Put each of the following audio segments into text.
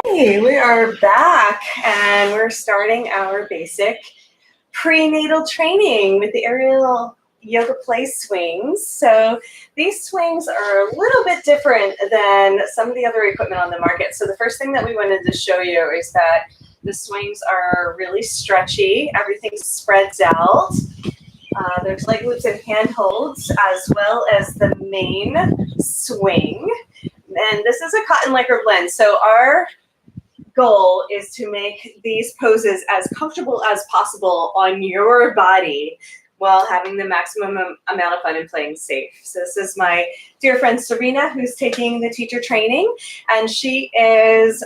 Okay, we are back and we're starting our basic prenatal training with the aerial yoga play swings. So these swings are a little bit different than some of the other equipment on the market. So the first thing that we wanted to show you is that the swings are really stretchy. Everything spreads out. There's leg loops and hand holds as well as the main swing. And this is a cotton lycra blend. So our goal is to make these poses as comfortable as possible on your body while having the maximum amount of fun and playing safe. So this is my dear friend Serena, who's taking the teacher training, and she is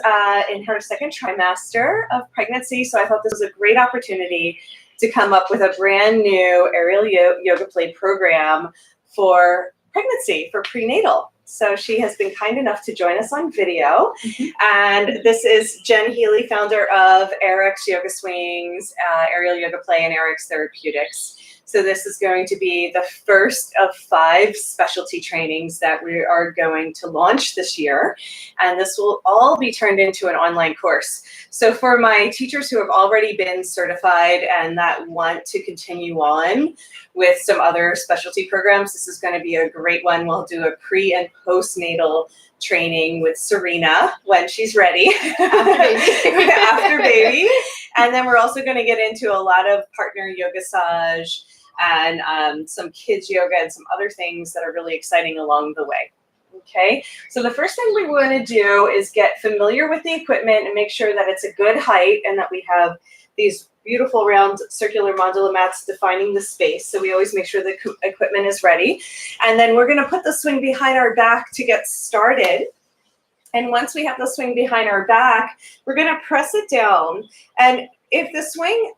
in her second trimester of pregnancy. So I thought this was a great opportunity to come up with a brand new aerial yoga play program for pregnancy, for prenatal. So she has been kind enough to join us on video. And this is Jen Healy, founder of Eric's Yoga Swings, Aerial Yoga Play, and Eric's Therapeutics. So this is going to be the first of 5 specialty trainings that we are going to launch this year. And this will all be turned into an online course. So for my teachers who have already been certified and that want to continue on with some other specialty programs, this is going to be a great one. We'll do a pre and postnatal training with Serena when she's ready after baby. And then we're also going to get into a lot of partner yoga massage and some kids yoga and some other things that are really exciting along the way. Okay, so the first thing we want to do is get familiar with the equipment and make sure that it's a good height and that we have these beautiful round circular mandala mats defining the space. So we always make sure the equipment is ready. And then we're going to put the swing behind our back to get started. And once we have the swing behind our back, we're going to press it down. And if the swing,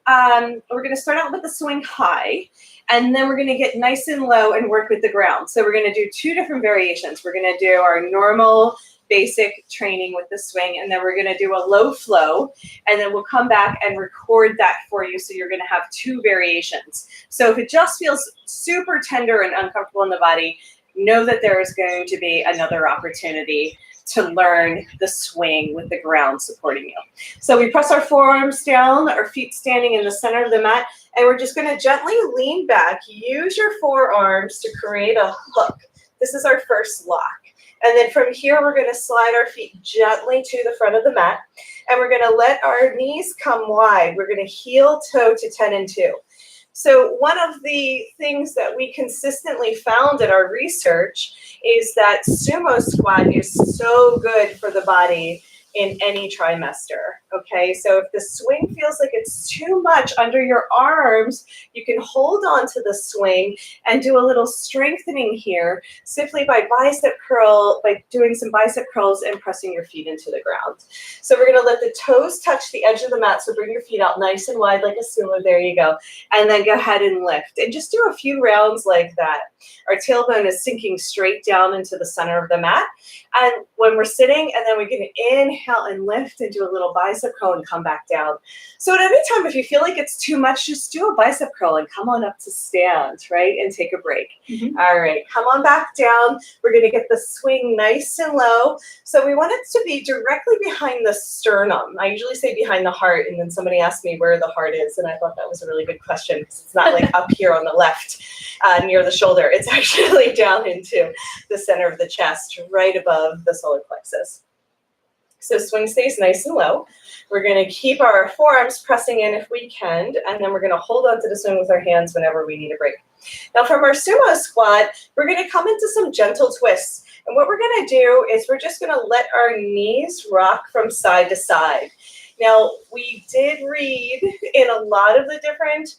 we're going to start out with the swing high, and then we're going to get nice and low and work with the ground. So we're going to do 2 different variations. We're going to do our normal basic training with the swing, and then we're going to do a low flow, and then we'll come back and record that for you. So you're going to have 2 variations. So if it just feels super tender and uncomfortable in the body, know that there is going to be another opportunity to learn the swing with the ground supporting you. So we press our forearms down, our feet standing in the center of the mat, and we're just going to gently lean back. Use your forearms to create a hook. This is our first lock. And then from here, we're going to slide our feet gently to the front of the mat, and we're going to let our knees come wide. We're going to heel toe to 10 and 2. So one of the things that we consistently found in our research is that sumo squat is so good for the body in any trimester, okay? So if the swing feels like it's too much under your arms, you can hold on to the swing and do a little strengthening here simply by doing some bicep curls and pressing your feet into the ground. So we're gonna let the toes touch the edge of the mat, so bring your feet out nice and wide like a sumo, there you go. And then go ahead and lift, and just do a few rounds like that. Our tailbone is sinking straight down into the center of the mat. And when we're sitting, and then we're gonna inhale and lift and do a little bicep curl and come back down. So at any time, if you feel like it's too much, just do a bicep curl and come on up to stand, right? And take a break. All right, come on back down. We're gonna get the swing nice and low. So we want it to be directly behind the sternum. I usually say behind the heart, and then somebody asked me where the heart is, and I thought that was a really good question, because it's not like up here on the left near the shoulder. It's actually down into the center of the chest, right above the solar plexus. So swing stays nice and low. We're going to keep our forearms pressing in if we can, and then we're going to hold on to the swing with our hands whenever we need a break. Now from our sumo squat, we're going to come into some gentle twists. And what we're going to do is we're just going to let our knees rock from side to side. Now, we did read in a lot of the different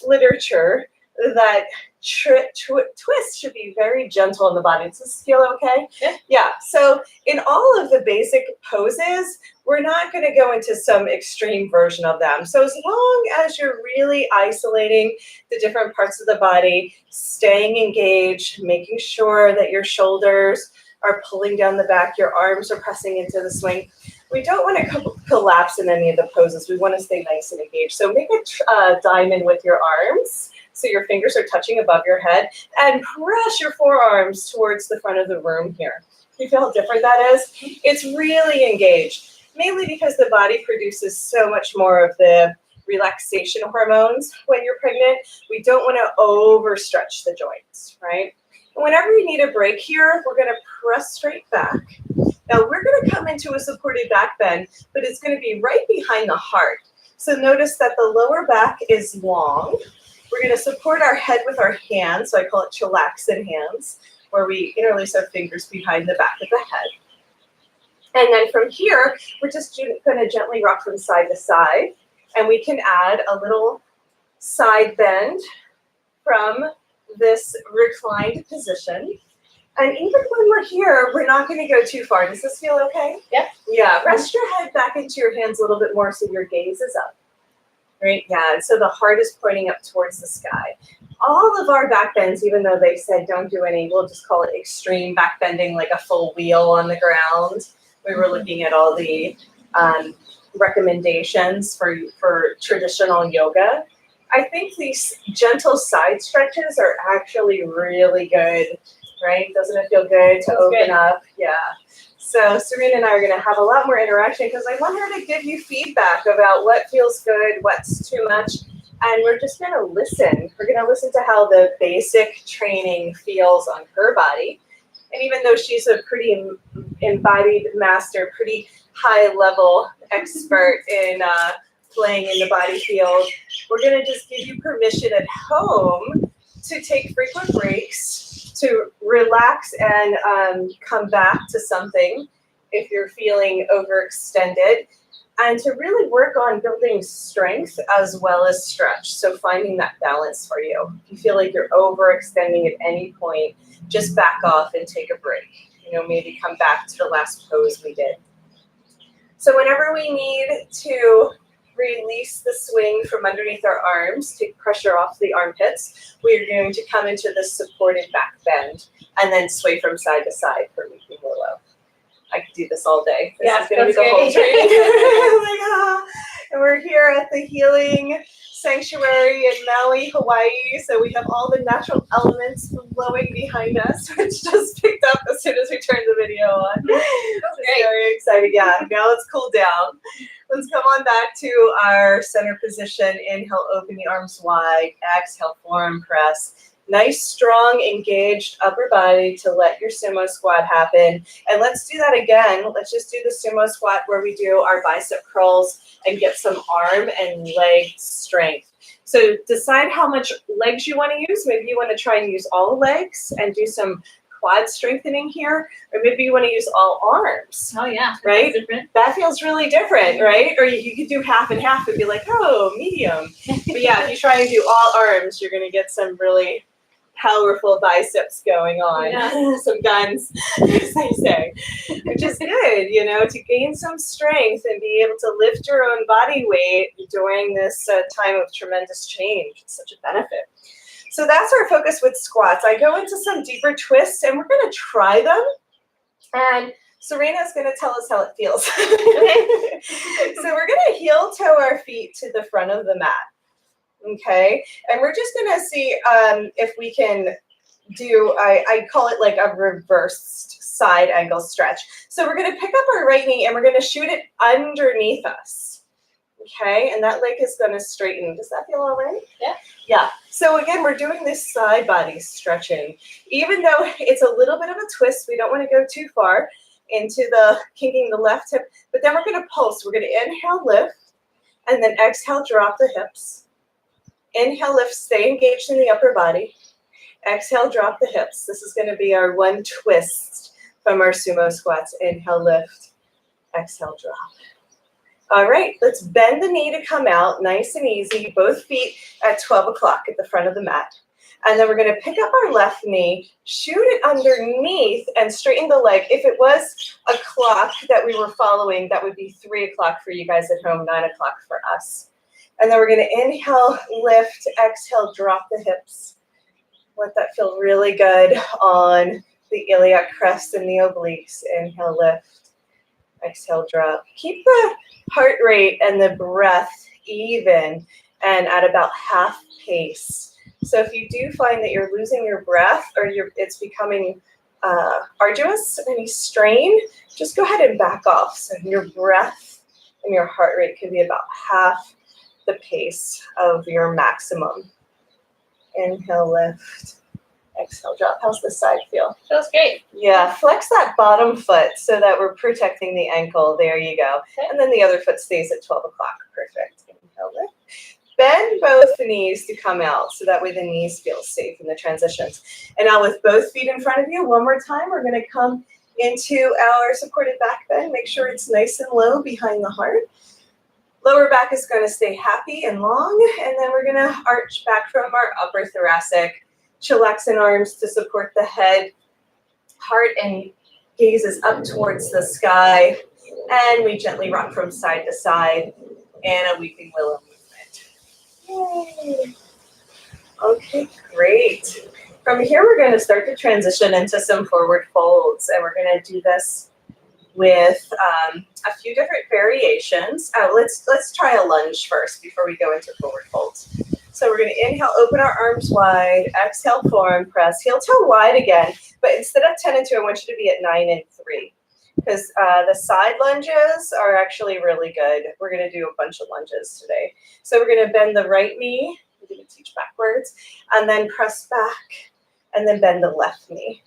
literature that twists should be very gentle in the body. Does this feel okay? Yeah. So in all of the basic poses, we're not going to go into some extreme version of them. So as long as you're really isolating the different parts of the body, staying engaged, making sure that your shoulders are pulling down the back, your arms are pressing into the swing. We don't want to collapse in any of the poses. We want to stay nice and engaged. So make a diamond with your arms, so your fingers are touching above your head, and press your forearms towards the front of the room here. You feel how different that is? It's really engaged, mainly because the body produces so much more of the relaxation hormones when you're pregnant. We don't want to overstretch the joints, right? And whenever you need a break here, we're going to press straight back. Now we're going to come into a supported back bend, but it's going to be right behind the heart. So notice that the lower back is long. We're going to support our head with our hands, so I call it chillaxing hands, where we interlace our fingers behind the back of the head. And then from here, we're just going to gently rock from side to side, and we can add a little side bend from this reclined position. And even when we're here, we're not going to go too far. Does this feel okay? Yep. Yeah, rest your head back into your hands a little bit more so your gaze is up. Right, yeah, and so the heart is pointing up towards the sky. All of our back bends, even though they said don't do any, we'll just call it extreme back bending, like a full wheel on the ground. We were looking at all the recommendations for traditional yoga. I think these gentle side stretches are actually really good, right? Doesn't it feel good to open up? Yeah. So Serena and I are going to have a lot more interaction because I want her to give you feedback about what feels good, what's too much, and we're just going to listen. We're going to listen to how the basic training feels on her body. And even though she's a pretty embodied master, pretty high-level expert in playing in the body field, we're going to just give you permission at home to take frequent breaks, to relax and come back to something if you're feeling overextended, and to really work on building strength as well as stretch. So finding that balance for you. If you feel like you're overextending at any point, just back off and take a break. Maybe come back to the last pose we did. So whenever we need to release the swing from underneath our arms, take pressure off the armpits, we're going to come into this supported back bend and then sway from side to side for weekly willow. I could do this all day. This is going to be the whole training. Oh my God. And we're here at the Healing Sanctuary in Maui, Hawaii. So we have all the natural elements flowing behind us, which just picked up as soon as we turned the video on. Very exciting. Yeah, now let's cool down. Let's come on back to our center position. Inhale, open the arms wide. Exhale, forearm press. Nice, strong, engaged upper body to let your sumo squat happen. And let's do that again. Let's just do the sumo squat where we do our bicep curls and get some arm and leg strength. So decide how much legs you want to use. Maybe you want to try and use all legs and do some quad strengthening here, or maybe you want to use all arms. Oh yeah, right? Different. That feels really different, right? Or you could do half and half and be like, oh, medium. But yeah, if you try and do all arms, you're going to get some really powerful biceps going on. Yeah. Some guns, as they say, which is good, to gain some strength and be able to lift your own body weight during this time of tremendous change. It's such a benefit. So that's our focus with squats. I go into some deeper twists, and we're going to try them. And Serena's going to tell us how it feels. So we're going to heel toe our feet to the front of the mat. Okay, and we're just going to see if we can do, I call it like a reversed side angle stretch. So we're going to pick up our right knee, and we're going to shoot it underneath us. Okay, and that leg is going to straighten. Does that feel all right? Yeah. Yeah. So again, we're doing this side body stretching. Even though it's a little bit of a twist, we don't want to go too far into the kinking the left hip, but then we're going to pulse. We're going to inhale, lift, and then exhale, drop the hips. Inhale, lift, stay engaged in the upper body. Exhale, drop the hips. This is going to be our one twist from our sumo squats. Inhale, lift, exhale, drop. All right, let's bend the knee to come out, nice and easy, both feet at 12 o'clock at the front of the mat. And then we're going to pick up our left knee, shoot it underneath, and straighten the leg. If it was a clock that we were following, that would be 3 o'clock for you guys at home, 9 o'clock for us. And then we're going to inhale, lift, exhale, drop the hips. Let that feel really good on the iliac crest and the obliques. Inhale, lift, exhale, drop. Keep the heart rate and the breath even and at about half pace. So if you do find that you're losing your breath or it's becoming arduous, any strain, just go ahead and back off. So your breath and your heart rate can be about half the pace of your maximum. Inhale, lift. Exhale, drop. How's this side feel? Feels great. Yeah, flex that bottom foot so that we're protecting the ankle. There you go. Okay. And then the other foot stays at 12 o'clock. Perfect. Inhale, lift. Bend both knees to come out so that way the knees feel safe in the transitions. And now with both feet in front of you, one more time, we're going to come into our supported back bend. Make sure it's nice and low behind the heart. Lower back is going to stay happy and long. And then we're going to arch back from our upper thoracic. Chillaxing arms to support the head. Heart and gaze is up towards the sky. And we gently rock from side to side in a weeping willow movement. Yay. Okay, great. From here, we're going to start to transition into some forward folds, and we're going to do this with a few different variations. Let's try a lunge first before we go into forward folds. So we're going to inhale, open our arms wide, exhale, forward press, heel toe wide again, but instead of 10 and 2, I want you to be at 9 and 3. Because the side lunges are actually really good. We're going to do a bunch of lunges today. So we're going to bend the right knee. We're going to teach backwards. And then press back. And then bend the left knee.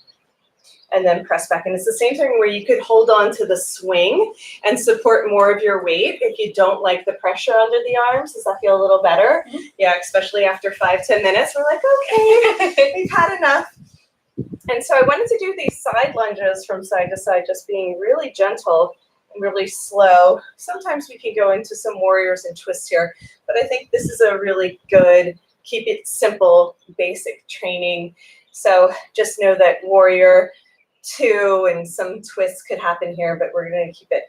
And then press back. And it's the same thing where you could hold on to the swing and support more of your weight if you don't like the pressure under the arms. Does that feel a little better? Mm-hmm. Yeah, especially after 5-10 minutes. We're like, okay, we've had enough. And so I wanted to do these side lunges from side to side, just being really gentle and really slow. Sometimes we can go into some warriors and twists here, but I think this is a really good, keep it simple, basic training. So just know that warrior 2 and some twists could happen here, but we're going to keep it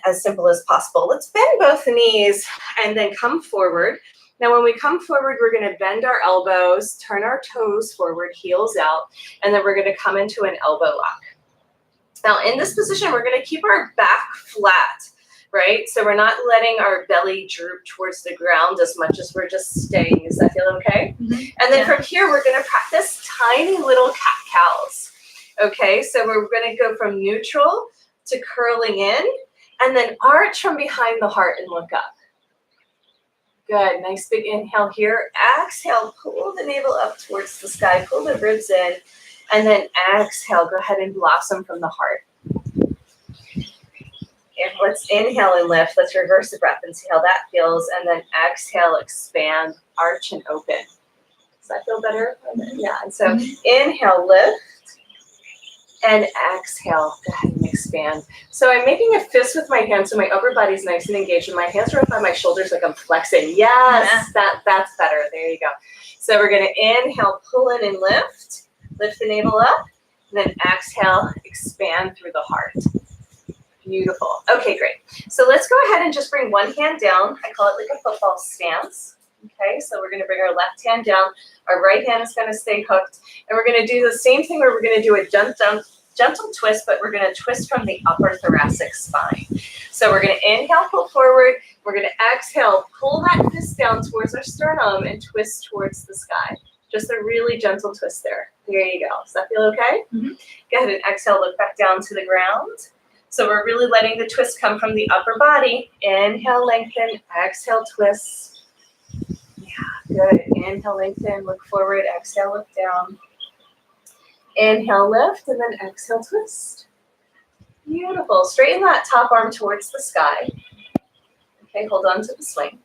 as simple as possible. Let's bend both knees and then come forward. Now, when we come forward, we're going to bend our elbows, turn our toes forward, heels out, and then we're going to come into an elbow lock. Now, in this position, we're going to keep our back flat, right? So we're not letting our belly droop towards the ground as much as we're just staying. Does that feel okay? Mm-hmm. And then from here, we're going to practice tiny little cat-cows. Okay, so we're going to go from neutral to curling in, and then arch from behind the heart and look up. Good, nice big inhale here. Exhale, pull the navel up towards the sky, pull the ribs in, and then exhale, go ahead and blossom from the heart. And let's inhale and lift. Let's reverse the breath and see how that feels. And then exhale, expand, arch, and open. Does that feel better? Yeah, and so inhale, lift. And exhale, go ahead and expand. So I'm making a fist with my hands so my upper body's nice and engaged, and my hands are up on my shoulders like I'm flexing. Yes, that's better. There you go. So we're going to inhale, pull in and lift the navel up, and then exhale, expand through the heart. Beautiful. Okay, great. So let's go ahead and just bring one hand down. I call it like a football stance. Okay, so we're going to bring our left hand down. Our right hand is going to stay hooked. And we're going to do the same thing where we're going to do a gentle twist, but we're going to twist from the upper thoracic spine. So we're going to inhale, pull forward. We're going to exhale, pull that fist down towards our sternum and twist towards the sky. Just a really gentle twist there. There you go. Does that feel okay? Mm-hmm. Go ahead and exhale, look back down to the ground. So we're really letting the twist come from the upper body. Inhale, lengthen. Exhale, twist. Yeah, good. Inhale, lengthen. Look forward. Exhale, look down. Inhale, lift, and then exhale, twist. Beautiful. Straighten that top arm towards the sky. Okay, hold on to the swing.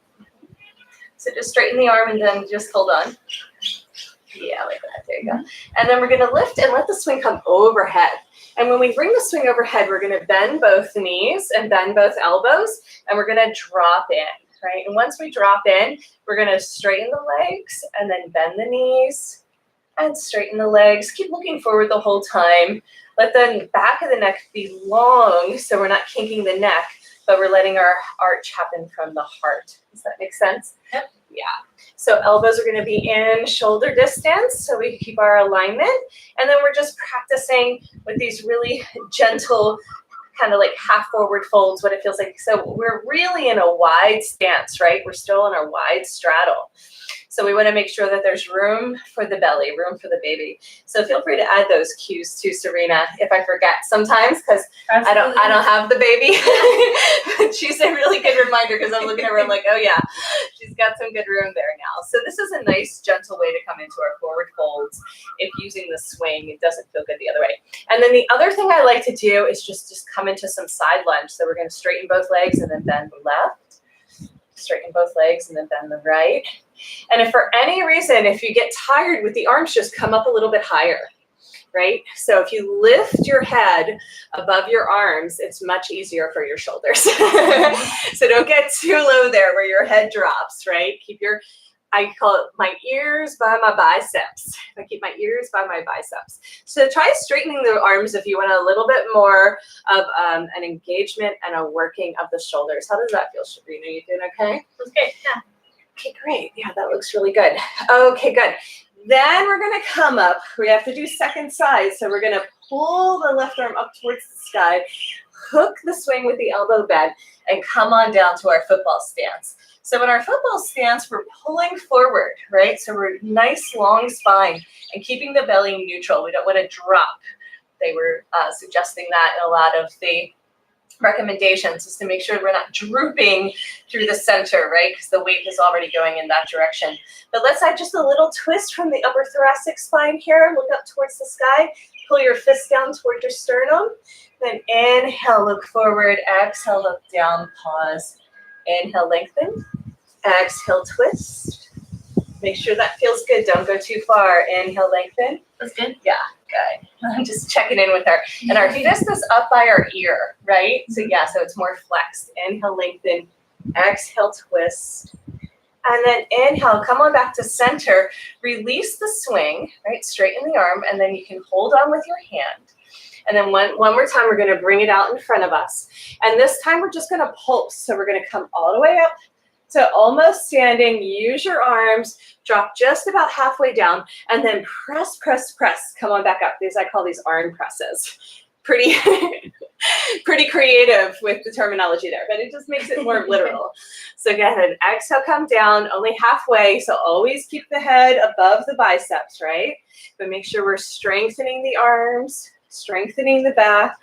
So just straighten the arm and then just hold on. Yeah, like that. There you go. And then we're going to lift and let the swing come overhead. And when we bring the swing overhead, we're going to bend both knees and bend both elbows, and we're going to drop in, right? And once we drop in, we're going to straighten the legs and then bend the knees and straighten the legs. Keep looking forward the whole time. Let the back of the neck be long so we're not kinking the neck, but we're letting our arch happen from the heart. Does that make sense? Yep. Yeah. So elbows are going to be in shoulder distance so we keep our alignment. And then we're just practicing with these really gentle kind of like half forward folds, what it feels like. So we're really in a wide stance, right? We're still in our wide straddle. So we want to make sure that there's room for the belly, room for the baby. So feel free to add those cues to Serena if I forget sometimes, because I don't have the baby. But she's a really good reminder, because I'm looking at her, I'm like, oh yeah, she's got some good room there now. So this is a nice, gentle way to come into our forward folds. If using the swing, it doesn't feel good the other way. And then the other thing I like to do is just come into some side lunge. So we're going to straighten both legs and then bend the left. Straighten both legs and then bend the right. And if for any reason, if you get tired with the arms, just come up a little bit higher, right? So if you lift your head above your arms, it's much easier for your shoulders. So don't get too low there where your head drops, right? Keep your, I call it my ears by my biceps. I keep my ears by my biceps. So try straightening the arms if you want a little bit more of an engagement and a working of the shoulders. How does that feel, Sabrina? You doing okay? That's good, yeah. Okay, great. Yeah, that looks really good. Okay, good. Then we're going to come up. We have to do second side. So we're going to pull the left arm up towards the sky, hook the swing with the elbow bend, and come on down to our football stance. So in our football stance, we're pulling forward, right? So we're nice long spine and keeping the belly neutral. We don't want to drop. They were suggesting that in a lot of the recommendations, is to make sure we're not drooping through the center, right? Because the weight is already going in that direction. But let's add just a little twist from the upper thoracic spine here. Look up towards the sky. Pull your fist down toward your sternum. Then inhale, look forward. Exhale, look down, pause. Inhale, lengthen. Exhale, twist. Make sure that feels good. Don't go too far. Inhale, lengthen. That's good. Yeah, good. I'm just checking in with her. And our fist is up by our ear, right? So yeah, so it's more flexed. Inhale, lengthen. Exhale, twist. And then inhale, come on back to center. Release the swing, right? Straighten the arm, and then you can hold on with your hand. And then one more time, we're going to bring it out in front of us. And this time, we're just going to pulse. So we're going to come all the way up to almost standing. Use your arms. Drop just about halfway down. And then press, press, press. Come on back up. I call these arm presses. Pretty creative with the terminology there, but it just makes it more literal. So go ahead. Exhale, come down. Only halfway. So always keep the head above the biceps, right? But make sure we're strengthening the arms. Strengthening the back.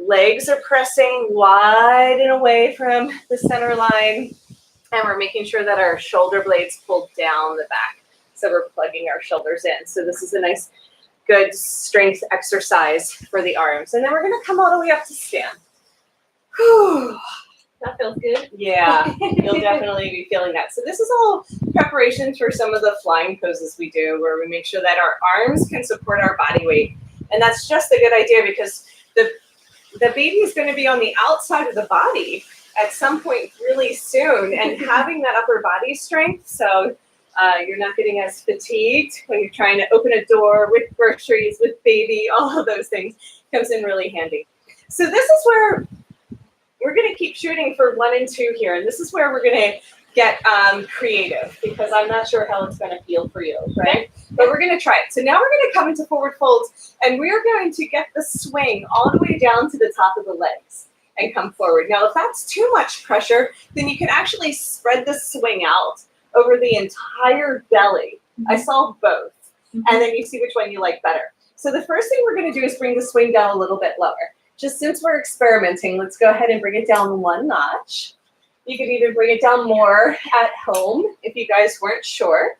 Legs are pressing wide and away from the center line. And we're making sure that our shoulder blades pull down the back. So we're plugging our shoulders in. So this is a nice, good strength exercise for the arms. And then we're going to come all the way up to stand. Whew. That feels good. Yeah, you'll definitely be feeling that. So this is all preparations for some of the flying poses we do, where we make sure that our arms can support our body weight. And that's just a good idea, because the baby is going to be on the outside of the body at some point really soon, and having that upper body strength, so you're not getting as fatigued when you're trying to open a door with groceries, with baby, all of those things comes in really handy. So this is where we're going to keep shooting for 1 and 2 here, and this is where we're going to get creative, because I'm not sure how it's going to feel for you, right? But we're going to try it. So now we're going to come into forward folds, and we're going to get the swing all the way down to the top of the legs and come forward. Now, if that's too much pressure, then you can actually spread the swing out over the entire belly. I saw both, and then you see which one you like better. So the first thing we're going to do is bring the swing down a little bit lower. Just since we're experimenting, let's go ahead and bring it down 1 notch. You could even bring it down more at home if you guys weren't sure.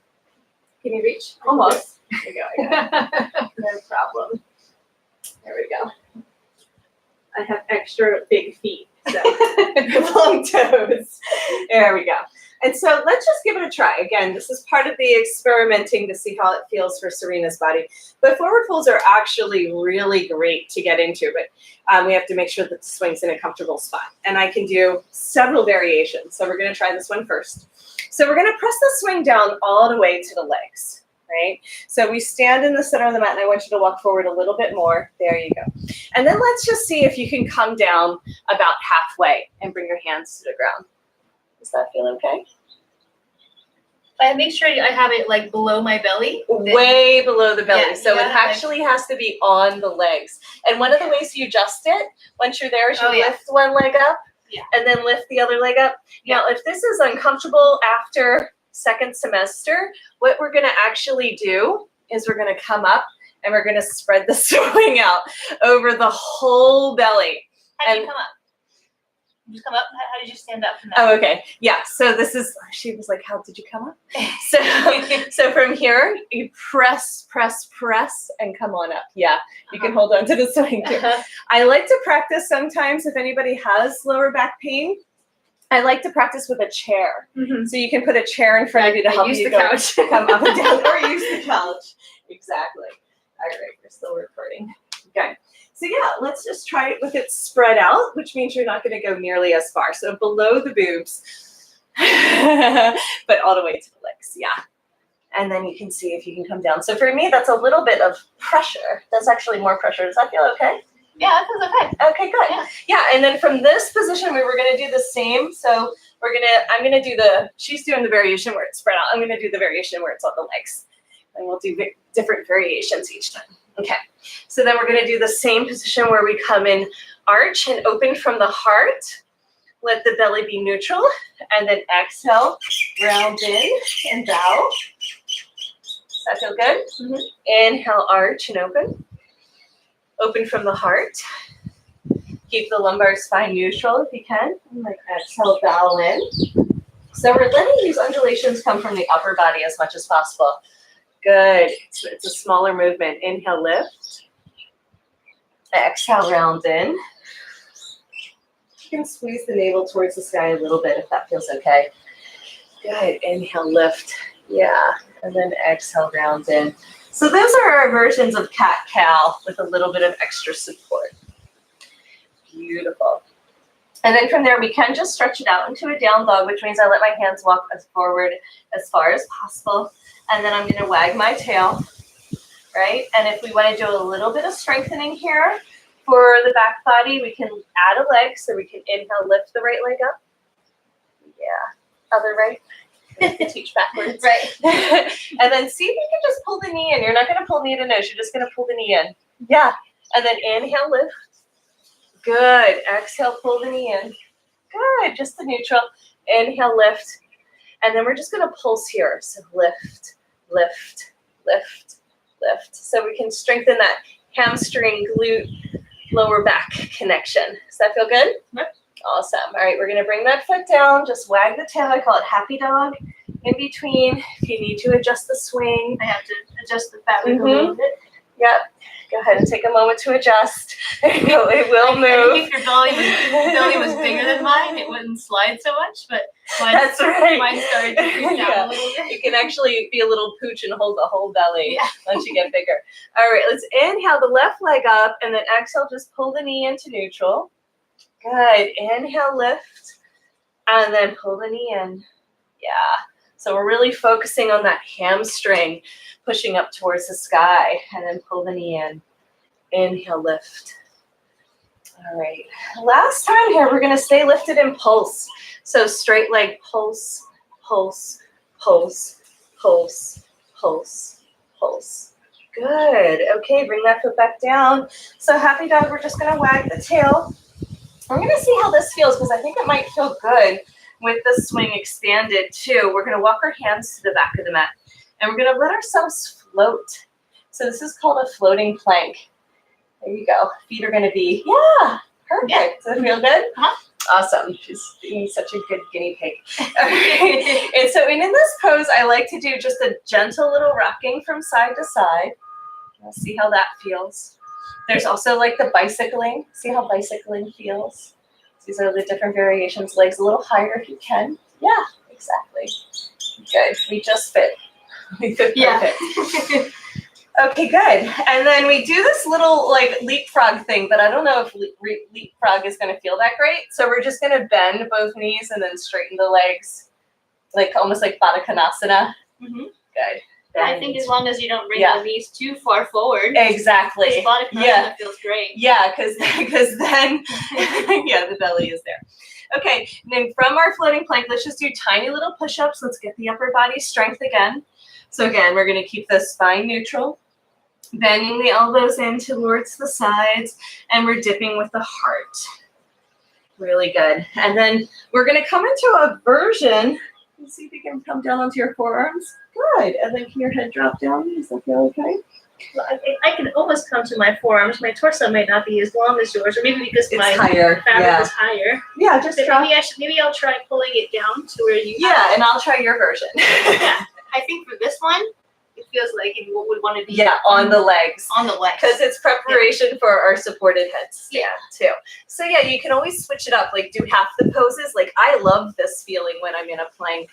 Can you reach? Almost. There we go. No problem. There we go. I have extra big feet, so long toes. There we go. And so let's just give it a try. Again, this is part of the experimenting to see how it feels for Serena's body. But forward folds are actually really great to get into, but we have to make sure that the swing's in a comfortable spot. And I can do several variations. So we're going to try this one first. So we're going to press the swing down all the way to the legs, right? So we stand in the center of the mat, and I want you to walk forward a little bit more. There you go. And then let's just see if you can come down about halfway and bring your hands to the ground. Does that feel okay? I make sure I have it like below my belly. Way below the belly. Yeah, so it actually has to be on the legs. And one of the ways you adjust it, once you're there, is you lift one leg up and then lift the other leg up. Now, if this is uncomfortable after second semester, what we're going to actually do is we're going to come up and we're going to spread the swing out over the whole belly. How do you come up? You just come up? How did you stand up from that? Oh, okay. Yeah. So this is, she was like, how did you come up? So from here, you press, press, press, and come on up. Yeah. You can hold on to the swing too. I like to practice sometimes if anybody has lower back pain. I like to practice with a chair. So you can put a chair in front of you to help you couch. Come up and down, or use the couch. Exactly. All right. We're still recording. Okay. So yeah, let's just try it with it spread out, which means you're not going to go nearly as far. So below the boobs, but all the way to the legs. Yeah. And then you can see if you can come down. So for me, that's a little bit of pressure. That's actually more pressure. Does that feel okay? Yeah, that feels okay. Okay, good. Yeah, and then from this position, we were going to do the same. So I'm going to do she's doing the variation where it's spread out. I'm going to do the variation where it's on the legs. And we'll do different variations each time. Okay, so then we're going to do the same position where we come in arch and open from the heart. Let the belly be neutral, and then exhale, round in and bow. Does that feel good? Inhale, arch and open. Open from the heart. Keep the lumbar spine neutral if you can. And then exhale, bow in. So we're letting these undulations come from the upper body as much as possible. Good. It's a smaller movement. Inhale, lift. Exhale, round in. You can squeeze the navel towards the sky a little bit if that feels okay. Good. Inhale, lift. Yeah. And then exhale, round in. So those are our versions of cat-cow with a little bit of extra support. Beautiful. And then from there, we can just stretch it out into a down dog, which means I let my hands walk as forward as far as possible. And then I'm going to wag my tail, right? And if we want to do a little bit of strengthening here for the back body, we can add a leg. So we can inhale, lift the right leg up. Yeah. Other right. Teach backwards. Right. And then see if you can just pull the knee in. You're not going to pull knee to nose. You're just going to pull the knee in. Yeah. And then inhale, lift. Good. Exhale, pull the knee in. Good. Just the neutral. Inhale, lift. And then we're just going to pulse here. So lift, lift, lift, lift. So we can strengthen that hamstring, glute, lower back connection. Does that feel good? Yep. Awesome. All right, we're going to bring that foot down. Just wag the tail. I call it happy dog in between. If you need to adjust the swing. I have to adjust the fat a little bit. Yep. Go ahead and take a moment to adjust. It will move. I think if your belly was bigger than mine, it wouldn't slide so much, but mine started to creep down a little bit. You can actually be a little pooch and hold the whole belly once you get bigger. All right, let's inhale the left leg up, and then exhale, just pull the knee into neutral. Good. Inhale, lift, and then pull the knee in. Yeah. So we're really focusing on that hamstring, pushing up towards the sky, and then pull the knee in. Inhale, lift. All right. Last time here, we're going to stay lifted and pulse. So straight leg pulse, pulse, pulse, pulse, pulse, pulse. Good. Okay, bring that foot back down. So happy dog, we're just going to wag the tail. We're going to see how this feels because I think it might feel good with the swing expanded too. We're going to walk our hands to the back of the mat and we're going to let ourselves float. So this is called a floating plank. There you go. Feet are going to be, perfect. Yeah. Does it feel good? Awesome. She's being such a good guinea pig. Okay. And so in this pose, I like to do just a gentle little rocking from side to side. Let's see how that feels. There's also like the bicycling. See how bicycling feels? These are the different variations. Legs a little higher if you can. Yeah, exactly. Good. We just fit. We fit perfect. Okay, good. And then we do this little like leapfrog thing, but I don't know if leapfrog is going to feel that great. So we're just going to bend both knees and then straighten the legs, like almost like Baddha Konasana. Good. Yeah, I think as long as you don't bring the knees too far forward. Exactly. This Baddha Konasana feels great. Yeah, because then, the belly is there. Okay, and then from our floating plank, let's just do tiny little push-ups. Let's get the upper body strength again. So again, we're going to keep the spine neutral, bending the elbows in towards the sides, and we're dipping with the heart. Really good. And then we're going to come into a version. And see if you can come down onto your forearms. Good. And then can your head drop down? Does that feel okay? Well, I can almost come to my forearms. My torso might not be as long as yours, or maybe because It's my higher. fabric is higher. Yeah, just But drop. maybe I'll try pulling it down to where you. Yeah, and I'll try your version. Yeah, I think for this one, it feels like you would want to be on the legs. On the legs. Because it's preparation for our supported headstand too. So yeah, you can always switch it up. Like do half the poses. Like I love this feeling when I'm in a plank,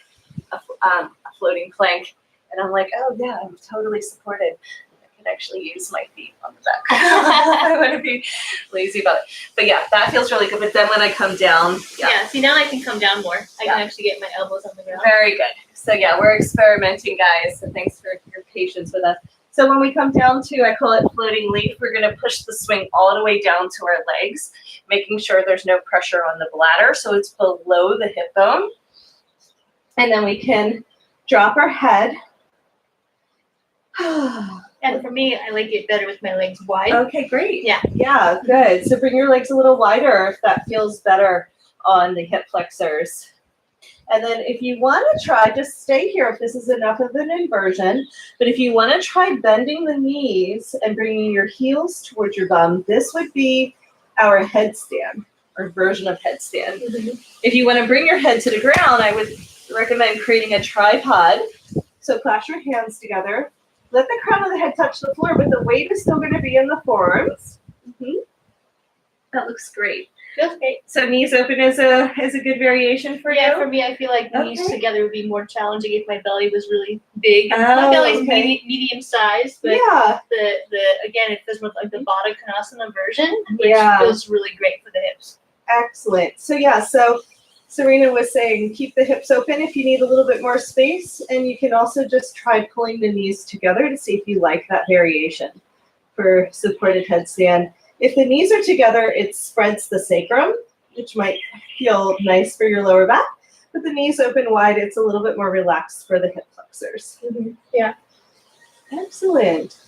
a floating plank, and I'm like, oh yeah, I'm totally supported. I can actually use my feet on the back. I want to be lazy about it. But yeah, that feels really good. But then when I come down, see now I can come down more. I can actually get my elbows on the ground. Very good. So yeah, we're experimenting, guys. So thanks for your patience with us. So when we come down to, I call it floating leaf, we're going to push the swing all the way down to our legs, making sure there's no pressure on the bladder. So it's below the hip bone. And then we can drop our head. And for me, I like it better with my legs wide. Okay, great. Yeah. Yeah, good. So bring your legs a little wider if that feels better on the hip flexors. And then if you want to try, just stay here if this is enough of an inversion. But if you want to try bending the knees and bringing your heels towards your bum, this would be our headstand, or version of headstand. Mm-hmm. If you want to bring your head to the ground, I would recommend creating a tripod. So clasp your hands together. Let the crown of the head touch the floor, but the weight is still going to be in the forearms. Mm-hmm. That looks great. Feels great. So knees open is a good variation for you? Yeah, for me, I feel like knees together would be more challenging if my belly was really big. My belly's medium sized, but again, it feels more like the Baddha Konasana version, which feels really great for the hips. Excellent. So yeah, so Serena was saying keep the hips open if you need a little bit more space, and you can also just try pulling the knees together to see if you like that variation for supported headstand. If the knees are together, it spreads the sacrum, which might feel nice for your lower back. But the knees open wide, it's a little bit more relaxed for the hip flexors. Mm-hmm. Yeah. Excellent.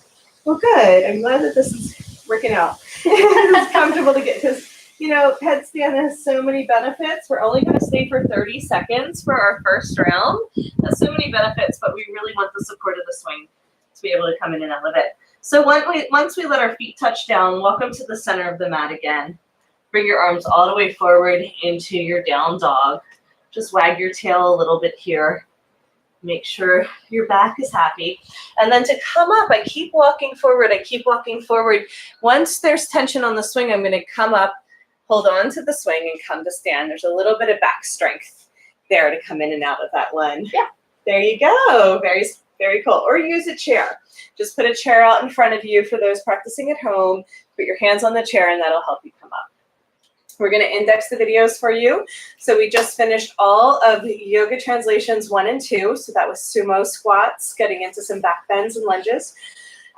Well, good. I'm glad that this is working out. It's comfortable to get, because, headstand has so many benefits. We're only going to stay for 30 seconds for our first round. That's so many benefits, but we really want the support of the swing to be able to come in and out of it. So once we let our feet touch down, welcome to the center of the mat again. Bring your arms all the way forward into your down dog. Just wag your tail a little bit here. Make sure your back is happy. And then to come up, I keep walking forward. Once there's tension on the swing, I'm going to come up, hold on to the swing, and come to stand. There's a little bit of back strength there to come in and out of that one. Yeah. There you go. Very, very cool. Or use a chair. Just put a chair out in front of you for those practicing at home. Put your hands on the chair, and that'll help you come up. We're going to index the videos for you. So we just finished all of yoga translations 1 and 2. So that was sumo squats, getting into some back bends and lunges,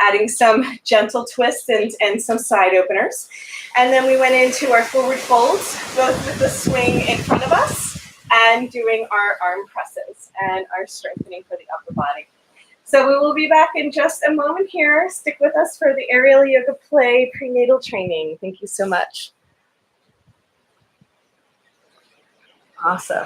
adding some gentle twists and some side openers. And then we went into our forward folds, both with the swing in front of us and doing our arm presses and our strengthening for the upper body. So we will be back in just a moment here. Stick with us for the aerial yoga play prenatal training. Thank you so much. Awesome.